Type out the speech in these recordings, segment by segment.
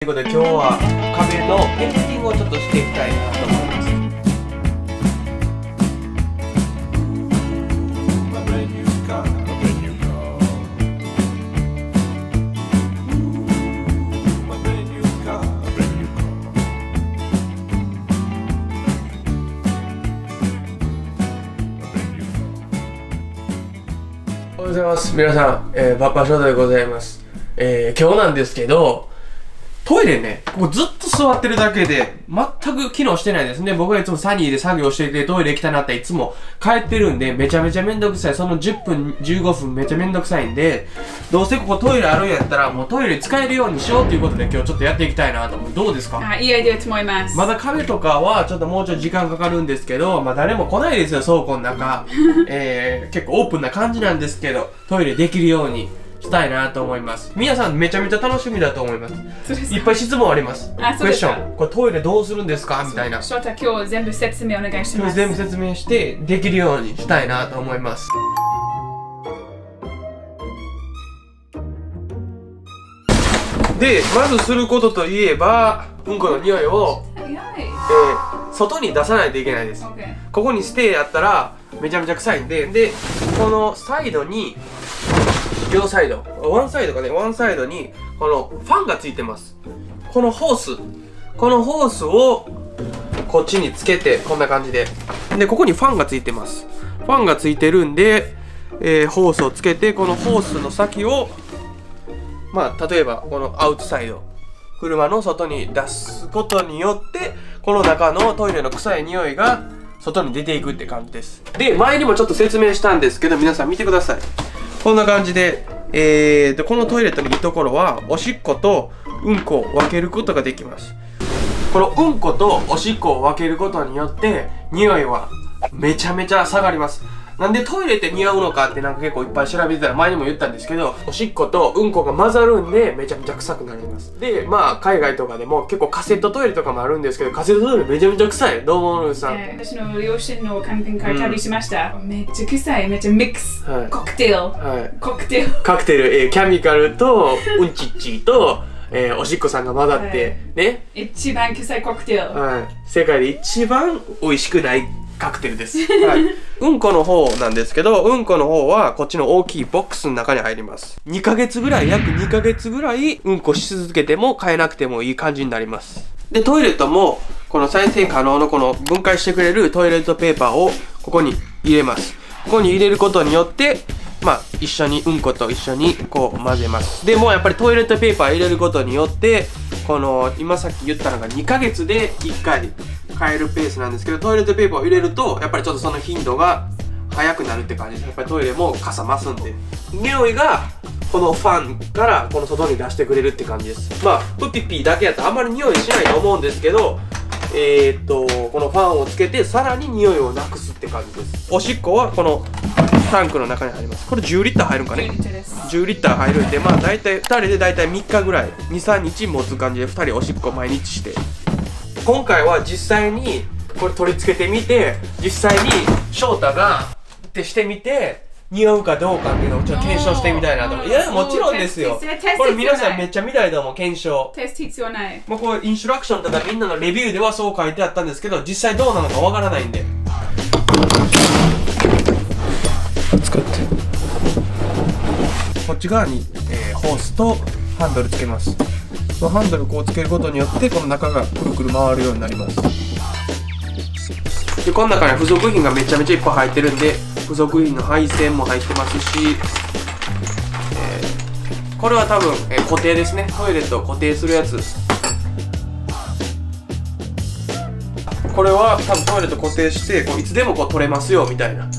ということで今日は壁のペンティングをちょっとしていきたいなと思います。おはようございます。皆さん、パパショートでございます。今日なんですけど、トイレね、ここずっと座ってるだけで、全く機能してないですね。僕はいつもサニーで作業していて、トイレ行きたなったらいつも帰ってるんで、めちゃめちゃめんどくさい。その10分、15分めちゃめんどくさいんで、どうせここトイレあるんやったら、もうトイレ使えるようにしようということで今日ちょっとやっていきたいなと思う。どうですか？いいアイデアと思います。まだ壁とかはちょっともうちょっと時間かかるんですけど、まあ誰も来ないですよ、倉庫の中。結構オープンな感じなんですけど、トイレできるようにしたいなと思います。皆さんめちゃめちゃ楽しみだと思います。いっぱい質問あります。クエスチョン。これトイレどうするんですかみたいな。翔太、今日全部説明お願いします。全部説明してできるようにしたいなと思います。で、まずすることといえば、うんこの匂いを、外に出さないといけないです。ここにステイやったらめちゃめちゃ臭いんで、このサイドに、両サイド、ワンサイドかね、ワンサイドにこのファンがついてます。このホースをこっちにつけて、こんな感じで。で、ここにファンがついてます。ファンがついてるんで、ホースをつけて、このホースの先を、まあ、例えばこのアウトサイド、車の外に出すことによって、この中のトイレの臭い匂いが外に出ていくって感じです。で、前にもちょっと説明したんですけど、皆さん見てください。こんな感じで、このトイレットのいいところは、おしっことうんこを分けることができます。このうんことおしっこを分けることによって、匂いはめちゃめちゃ下がります。なんでトイレって似合うのかってなんか結構いっぱい調べてたら前にも言ったんですけど、おしっことうんこが混ざるんでめちゃめちゃ臭くなります。で、まあ海外とかでも結構カセットトイレとかもあるんですけど、カセットトイレめちゃめちゃ臭い。どうもルーさん。私の両親の関係から旅しました。めっちゃ臭い、めっちゃミックス。コクテル。コクテル。カクテル、キャミカルとうんちっちと、おしっこさんが混ざって、ね。一番臭いコクテル。世界で一番美味しくないカクテルです。うんこの方なんですけど、うんこの方はこっちの大きいボックスの中に入ります。2ヶ月ぐらい、約2ヶ月ぐらいうんこし続けても変えなくてもいい感じになります。で、トイレットもこの再生可能のこの分解してくれるトイレットペーパーをここに入れます。ここに入れることによって、まあ一緒にうんこと一緒にこう混ぜます。でもやっぱりトイレットペーパー入れることによって、この今さっき言ったのが2ヶ月で1回変えるペースなんですけど、トイレットペーパーを入れるとやっぱりちょっとその頻度が早くなるって感じです。やっぱりトイレも傘増すんで、匂いがこのファンからこの外に出してくれるって感じです。まあプピピだけやったらあんまり匂いしないと思うんですけど、このファンをつけてさらに匂いをなくすって感じです。おしっこはこのタンクの中に入ります。これ10リッター入るんかね。10リッター入るんで、まあ大体2人で大体3日ぐらい、2、3日持つ感じで2人おしっこ毎日して。今回は実際にこれ取り付けてみて、実際に翔太がってしてみて、似合うかどうかっていうのをちょっと検証してみたいなと思う。いや、もちろんですよ。これ皆さんめっちゃ見たいと思う、検証。テスト必要ない。もうこうインストラクションとかみんなのレビューではそう書いてあったんですけど、実際どうなのかわからないんで。使ってこっち側に、ホースとハンドルつけます。このハンドルこうつけることによってこの中がくるくる回るようになります。でこの中に付属品がめちゃめちゃいっぱい入ってるんで、付属品の配線も入ってますし、これは多分、固定ですね。トイレと固定するやつ。これは多分トイレと固定してこういつでもこう取れますよみたいな。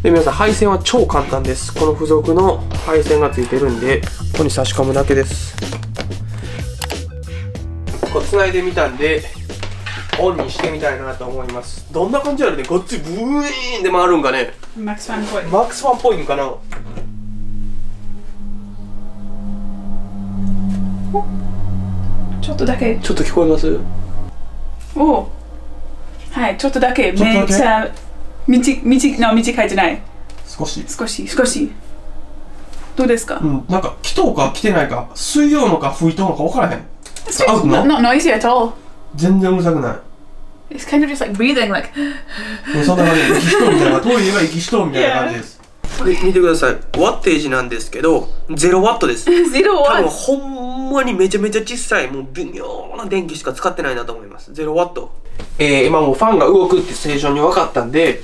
で皆さん配線は超簡単です。この付属の配線がついてるんで、ここに差し込むだけです。こう繋いでみたんでオンにしてみたいなと思います。どんな感じやるね。ごっついブーイーンで回るんかね。マックスファンっぽい。マックスファンっぽいんかな。ちょっとだけ。ちょっと聞こえます？おはい、ちょっとだけ。めっちゃ短いじゃない。少し。どうですか？なんか来とうか来てないか、水曜のか吹いとうのか分からへん。アウトの Not noisy at all. 全然うるさくない。It's kind of just like breathing, like そんな感じで、息しとうみたいな、トイレが息しとうみたいな感じです。見てください。ワッテージなんですけど、0ワットです。0ワット。多分ほんまにめちゃめちゃ小さい、もう微妙な電気しか使ってないなと思います。0ワット。今もうファンが動くって正常に分かったんで、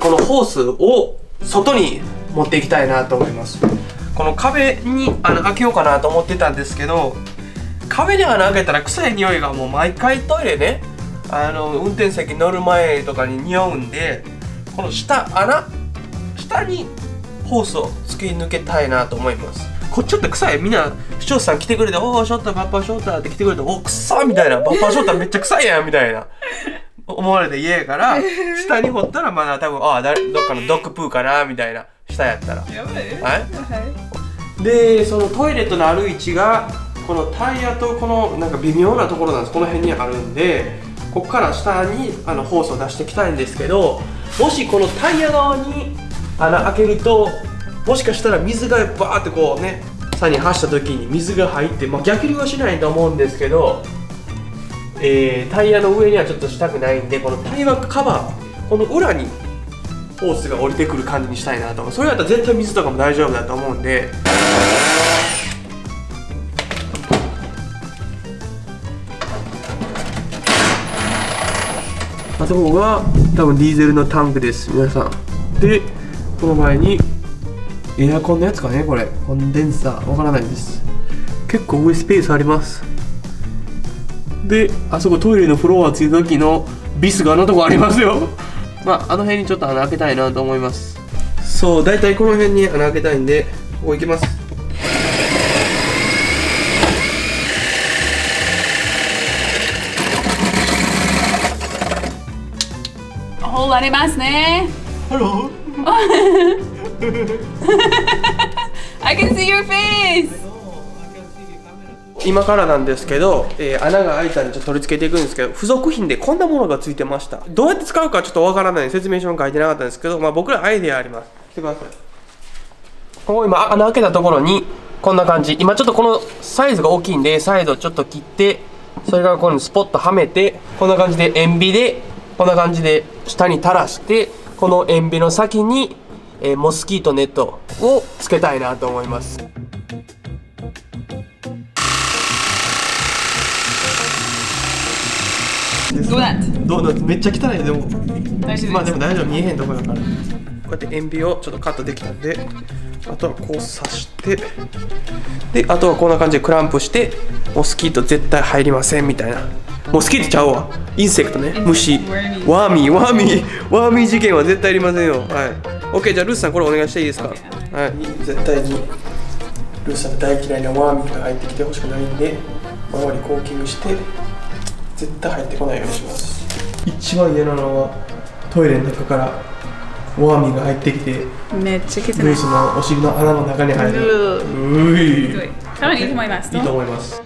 このホースを外に持っていきたいなと思います。この壁に穴開けようかなと思ってたんですけど、壁に穴開けたら臭い匂いがもう毎回トイレね、運転席乗る前とかに匂うんで、この下にホースを突き抜けたいなと思います。こっちょっと臭い。みんな視聴者さん来てくれて、おーショッターバッパーショッターって来てくれて、おー臭っみたいな、バッパーショッターめっちゃ臭いやんみたいな思われて嫌やから、下に掘ったらまだ多分どっかのドッグプーかなみたいな、下やったら。やばい。はい。でそのトイレとのある位置がこのタイヤとこのなんか微妙なところなんです。この辺にあるんで、ここから下にホースを出していきたいんですけど、もしこのタイヤ側に穴開けると、もしかしたら水がバーってこうね、さに走った時に水が入って、逆流はしないと思うんですけど、タイヤの上にはちょっとしたくないんで、このタイヤカバー、この裏にホースが降りてくる感じにしたいなと思う。それだったら絶対水とかも大丈夫だと思うんで、あそこが多分ディーゼルのタンクです、皆さん。でこの前にエアコンのやつかね、これコンデンサーわからないです。結構上スペースあります。であそこトイレのフロアついた時のビスがあのとこありますよあの辺にちょっと穴開けたいなと思います。そう、だいたいこの辺に穴開けたいんで、ここ行きます。ホールありますね。ハローI can see your face! 今からなんですけど、穴が開いたんでちょっと取り付けていくんですけど、付属品でこんなものがついてました。どうやって使うかちょっとわからない、説明書も書いてなかったんですけど、僕らアイデアあります。来てください。ここ今穴開けたところにこんな感じ。今ちょっとこのサイズが大きいんで、サイズをちょっと切って、それからここにスポッとはめて、こんな感じで塩ビでこんな感じで下に垂らして、この塩ビの先にモスキートネットをつけたいなと思います。どうなってどうなってめっちゃ汚いよ。でも大丈夫です。でも大丈夫、見えへんとこだから。こうやって塩ビをちょっとカットできたんで、あとはこう刺して、であとはこんな感じでクランプして、モスキート絶対入りませんみたいな。モスキートちゃうわ、インセクトね、虫、ワーミー事件は絶対いりませんよ。はい、OK。じゃあルースさんこれお願いしていいですか。はい、絶対にルースさんの大嫌いなワーミーが入ってきてほしくないんで、周りコーキングして絶対入ってこないようにします。一番嫌なのはトイレの中からワーミーが入ってきて、めっちゃ汚い。ルースのお尻の穴の中に入る。多分いいと思います。いいと思います。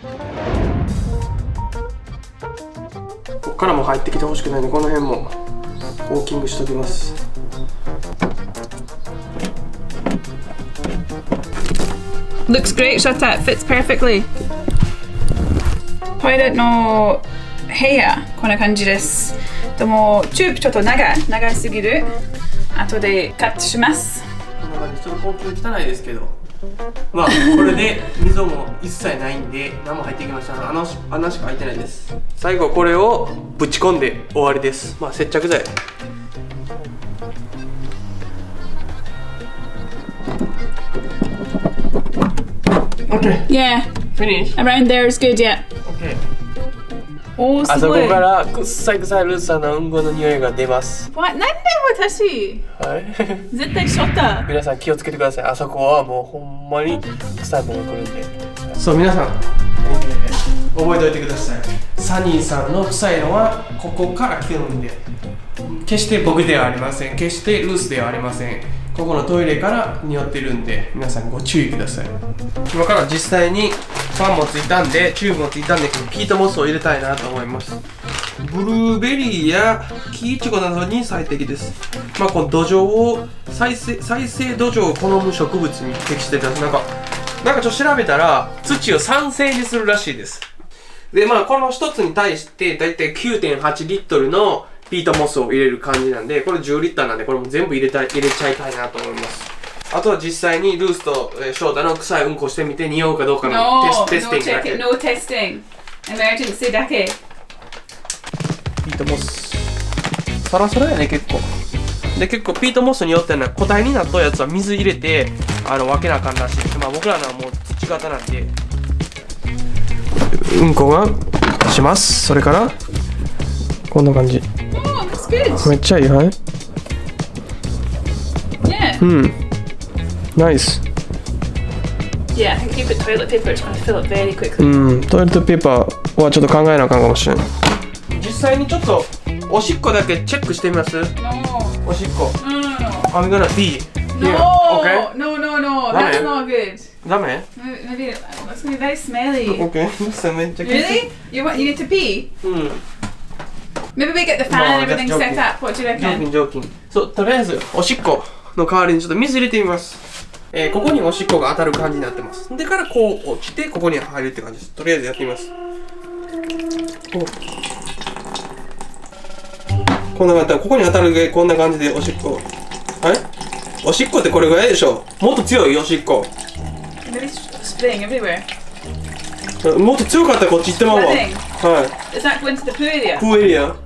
ここからも入ってきてほしくないので、この辺もコーキングしときます。Looks great, Shota. It fits perfectly. トイレの部屋こんな感じです。でもチューブちょっと長すぎる。後でカットします。こんな感じ、ちょっとコーキング汚いですけど、これで溝も一切ないんで何も入ってきました。穴しか開いてないです。最後これをぶち込んで終わりです。接着剤。OK。Yeah. Finish. Around there is good, yeah. OK。おー、すあそごい。こからくっさいルースさんのうんこの匂いが出ます。なんで私はい。絶対ショッター。皆さん気をつけてください。あそこはもうほんまに臭いものが来るんで。そう、皆さん、覚えておいてください。サニーさんの臭いのはここから来てるんで、決して僕ではありません。決してルースではありません。ここのトイレから匂ってるんで、皆さんご注意ください。今から実際にファンもついたんで、チューブもついたんで、ピートモスを入れたいなと思います。ブルーベリーや木イチゴなどに最適です。まあこの土壌を再生土壌を好む植物に適してた。なんかちょっと調べたら土を酸性にするらしいです。でまあこの一つに対してだいたい 9.8 リットルのピートモスを入れる感じなんで、これ10リッターなんでこれも全部入れちゃいたいなと思います。あとは実際にルースと翔太の臭いうんこしてみて匂うかどうかのテスティングだけ。No testing。emergency だけ。ピートモスサラサラやね結構。で結構ピートモスによっては固体になったやつは水入れて分けなあかんらしいです。まあ僕らのはもう土型なんでうんこがします。それからこんな感じ。めっちゃいい。はい。Yeah. うん。ナイス。Yeah, I think if you put toilet paper, it's going to fill up very quickly. うん、トイレットペーパーはちょっと考えなあかんかもしれない。実際にちょっとおしっこだけチェックしてみます？ No. おしっこ。No. I'm gonna pee. No. Okay. No. That's not good. ダメ？ Maybe that's going to be very smelly. Okay. めっちゃ Really? You need to pee? うん。Maybe we get the fan and everything set up. What do you reckon? ジョーキン。そう、とりあえずおしっこの代わりにちょっと水入れてみます。ここにおしっこが当たる感じになってます。でからこう落ちてここに入るって感じです。とりあえずやってみます。こんな感じで、ここに当たるこんな感じでおしっこ。はい？おしっこってこれぐらいでしょ。もっと強いおしっこ。Maybe spraying everywhere. もっと強かったらこっち行ってまうわ。はい。Is that going to the poo area? プーエリア。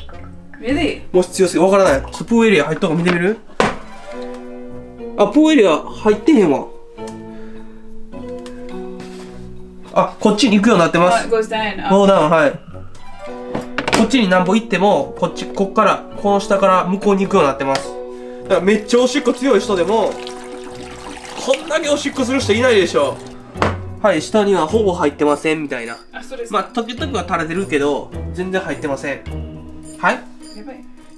Really? もし強すぎわからない。プーエリア入ったか見てみる？あ、プーエリア入ってへんわ。あ、こっちに行くようになってます。Oh, it goes down. Go down、はい。こっちに何歩行っても、こっから、この下から向こうに行くようになってます。だからめっちゃおしっこ強い人でも、こんなにおしっこする人いないでしょ。はい、下にはほぼ入ってませんみたいな。あ、そうです。まあ、時々は垂れてるけど、全然入ってません。はい。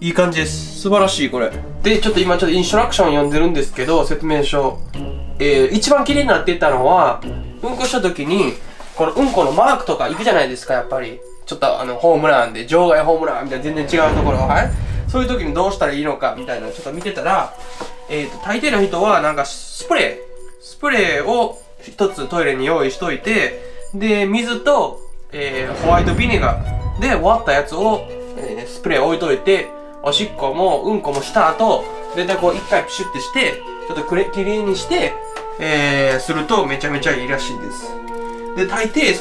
いい感じです。素晴らしいこれ。で、ちょっと今インストラクション読んでるんですけど、説明書。一番綺麗になってたのは、うんこした時に、このうんこのマークとか行くじゃないですか、やっぱり。ちょっとホームランで、場外ホームランみたいな全然違うところ、はい。そういう時にどうしたらいいのかみたいなのちょっと見てたら、大抵の人はなんかスプレーを一つトイレに用意しといて、で、水と、ホワイトビネガーで割ったやつを、スプレー置いといて、おしっこもうんこもした後、だいたいこう一回プシュってして、ちょっときれいにして、するとめちゃめちゃいいらしいです。で、大抵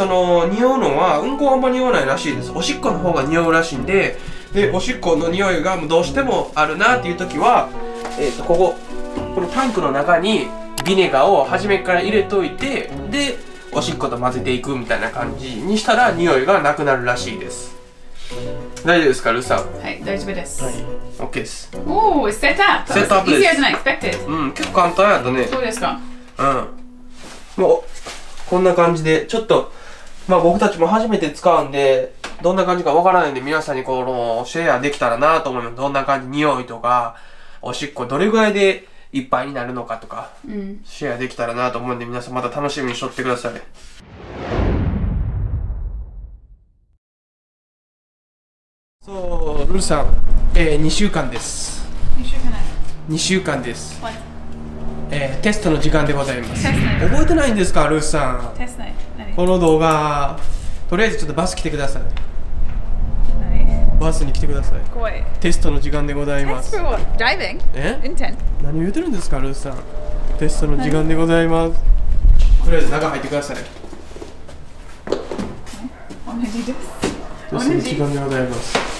匂うのは、うんこはあんま匂わないらしいです。おしっこの方が匂うらしいんで、で、おしっこの匂いがどうしてもあるなっていう時は、このタンクの中にビネガーを初めから入れといて、で、おしっこと混ぜていくみたいな感じにしたら匂いがなくなるらしいです。大丈夫ですか、ルーさん？はい、大丈夫です。はい、OK です。おー、セットアップ。セットアップです。easier than I expected。うん、結構簡単やったね。そうですか。うん。もう、こんな感じで、ちょっと、まあ僕たちも初めて使うんで、どんな感じかわからないんで、皆さんにシェアできたらなと思います。どんな感じ、匂いとか、おしっこどれぐらいでいっぱいになるのかとか、シェアできたらなと思うんで、皆さんまた楽しみにしとってください。そう、ルルさん、2週間です。2週間です。テストの時間でございます。覚えてないんですか、ルースさん。テストない。この動画、とりあえずちょっとバス来てください。バスに来てください。怖い。テストの時間でございます。テストはドライビング？何を言ってるんですか、ルースさん。テストの時間でございます。とりあえず中入ってください。同じです。テストの時間でございます。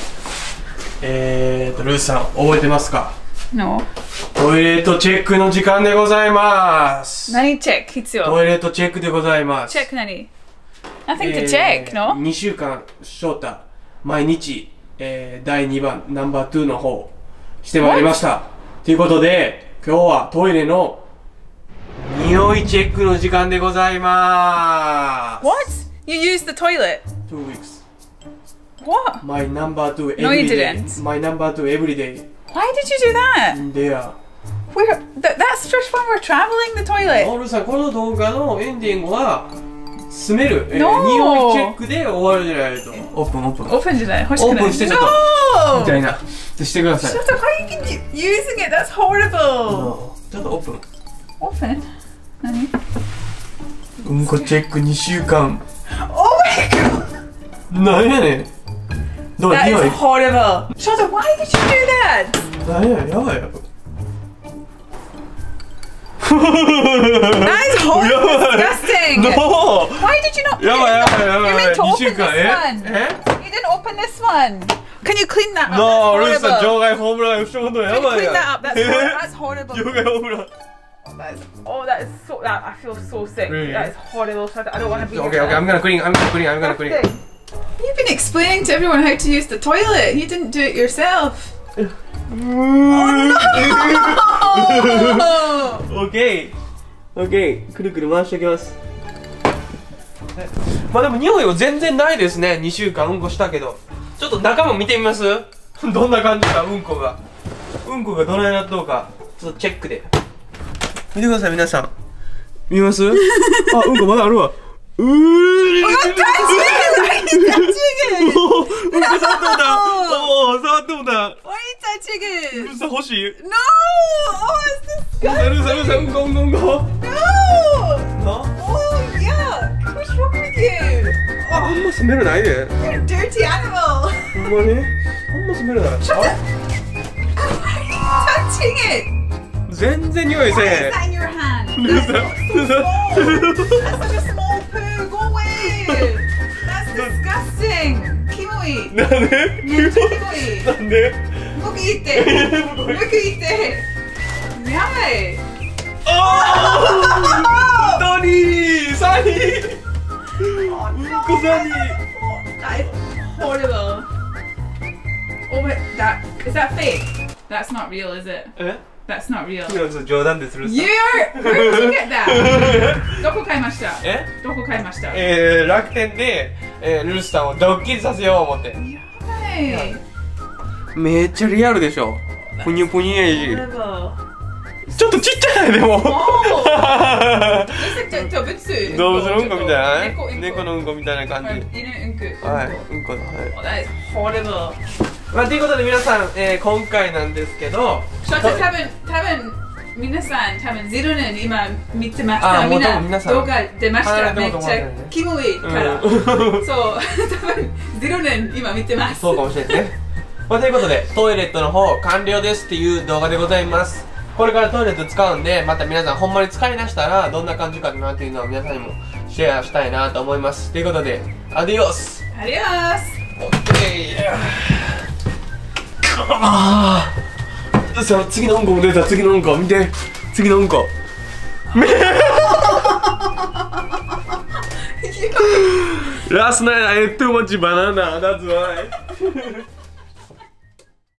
ルースさん、覚えてますか？ No。トイレットチェックの時間でございます。何チェック必要？トイレットチェックでございます。チェック何？ Nothing to check, no? 2週間、翔太、毎日、第2番、ナンバー2の方、してまいりました。ということで、今日はトイレの匂いチェックの時間でございます。What? You used the toilet? 2 weeks. What? My number 2 every No, you day. didn't. My number 2 every day. Why did you do that? There. That's just when we're traveling the toilet. オールさん、この動画のエンディングは、スメル、匂いチェックで終わるじゃないと。オープン。オープンじゃない、欲しくない。オープンしてちょっとみたいなしてください。ちょっと how you can using it? That's horrible. ちょっとオープン。オープン？何？うんこチェック2週間。Oh my god! なんやねん。どう？ That 匂い is horrible. Shota, why did you do that? なんや、やばいよ。That is horrible, disgusting. No. Why did you not? Yeah, You're meant to open this one. Eh? You didn't open this one. Can you clean that up? No, That's Rusa, horrible. 場外ホームランしたことや Can you ばい clean や。 that up? That's horrible. 場外ホームラン。That is so. That I feel so sick. Really? That is horrible. Shota, I don't want to be. Okay, I'm gonna clean. You've been explaining to everyone how to use the toilet. You didn't do it yourself. Oh no! Okay. くるくる回しておきます。まあでも匂いは全然ないですね。2週間うんこしたけど。ちょっと中も見てみます？どんな感じか、うんこがどないなっとうか、ちょっとチェックで見てください。皆さん見ます？あ、うんこまだあるわ。うんこ触ってもだ。おー、触ってもだ。 Why are you touching it? ルサ欲しい？ No! Oh, it's disgusting. ルサうんこ。 No! No? Oh, yuck! What's wrong with you? あんまスメルないで。 You're a dirty animal. ほんまに？あんまスメルない。Shut up! Why are you touching it? 全然匂いせ Why え is that in your hand? Lusa, That's so small. That's such a small poo. Go away. That's disgusting. Kimoi. なんで？なんで？僕言って。やばい。ああ！ドニー、サニー。うんこサニー。That is horrible. Oh my, is that fake? That's not real, is it? え？ That's not real. 冗談でする。Where did you get that? どこ買いました？え？どこ買いました？楽天でルースターをドッキリさせよう思って。やばい。めっちゃリアルでしょ。ぷにゅぷにゅやし。 Horrible. ちょっとちっちゃいでも。動物のうんこみたいな。猫のうんこみたいな感じ。犬うんこ。はい、うんこだ。はい。 That is horrible. まあということで皆さん、今回なんですけど。ちょっと多分皆さん0年今見てました。みんな動画出ました。めっちゃキモいから。そう、多分0年今見てます。そうかもしれないね。まあということでトイレットの方完了ですっていう動画でございます。これからトイレット使うんで、また皆さんほんまに使い出したらどんな感じかなっていうのを皆さんにもシェアしたいなと思います。ということでアディオス。アディオス。オッケー。さあ次のうんこも出た。次のうんこ見て。次のうんこ。Last night I ate too much banana. That's why.